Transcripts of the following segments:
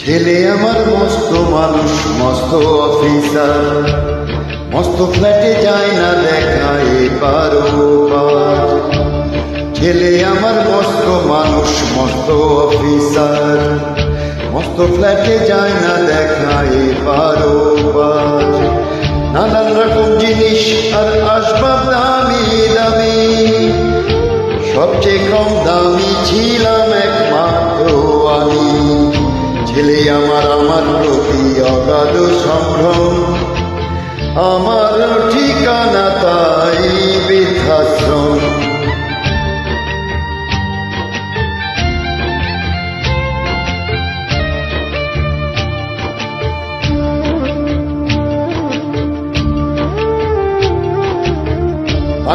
ছেলে আমার মস্ত মানুষ, মস্ত অফিসার, মস্ত ফ্ল্যাটে যায় না দেখা এপার ওপার। ছেলে আমার মস্ত মানুষ, মস্ত অফিসার, মস্ত ফ্ল্যাটে যায় না দেখা এপার ওপার। নানান রকম জিনিস আর আসবাব দামি দামি, সবচেয়ে কম দামি ছিলাম একমাত্র আমি। ছেলে আমার প্রতি অগাধ সম্ভ্রম, আমার ঠিকানা তাই বৃদ্ধাশ্রম।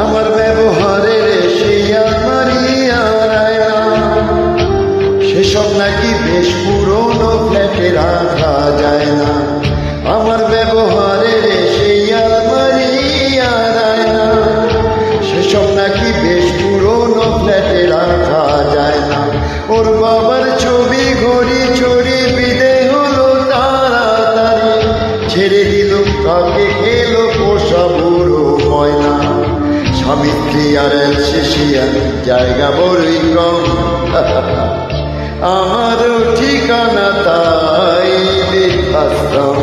আমার ব্যবহারের সেই সেসব নাকি বেশ পুরনো ফ্ল্যাটে রাখা যায় না। আমার ব্যবহারের সেই সেসব নাকি বেশ পুরনো ফ্ল্যাটে রাখা যায় না। ওর বাবার ছবি ঘড়ি চড়ি বিদে হলো তাড়াতাড়ি, ছেড়ে দিল কাকে খেলো পোষা বুড়ো ময়না। স্বামী স্ত্রী আর এলসেশিয়ান জায়গা বড়ই কম, আমার ঠিকানা তাই বৃদ্ধাশ্রম।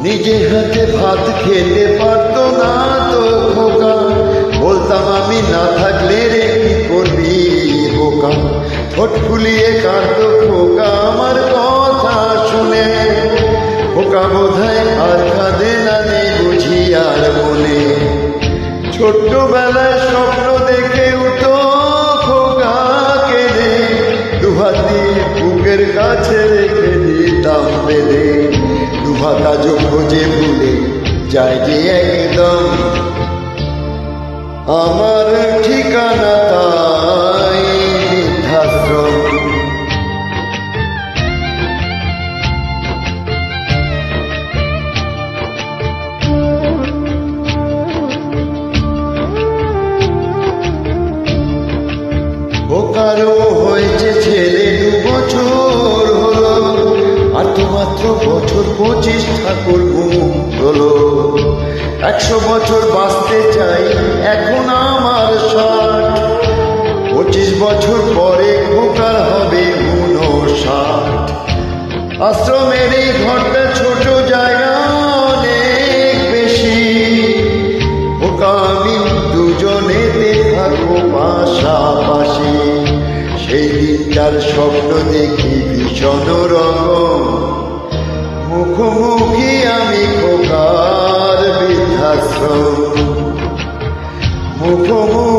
নিজে হাতে ভাত খেতে পারতো না তো খোকা, বলতাম আমি না থাকলে রে কি করবি বোকা। ঠোঁট ফুলিয়ে কাঁদতো খোকা আমার কথা শুনে, খোকা বোধহয় আর কাঁদে না নেই বুঝি আর মনে। ছোট্টবেলায় স্বপ্ন দেখে উঠো খোকা কেঁদে, দুহাত দিয়ে বুকের কাছে রেখে দিতাম বেঁধে। দুহাতা খোঁজে ভুলে যায় যে একদম, আমার ঠিকানা তাই বৃদ্ধাশ্রম। কারো হয়েছে ছেলে 2 বছর হলো, আর তো মাত্র বছর 25 ঠাকুর মুখ হলো। 100 বছর বাঁচতে চাই এখন আমার 60, 25 বছর পরে খোকার হবে 59। আশ্রমের এই ঘরটা ছোট, জায়গা অনেক বেশি, খোকা আমি দুজনেতে থাকবো পাশাপাশি। সেই দিনটার স্বপ্ন দেখি ভীষণ রকম, মুখোমুখি আমি খোকার বৃদ্ধাশ্রম, মুখোমুখি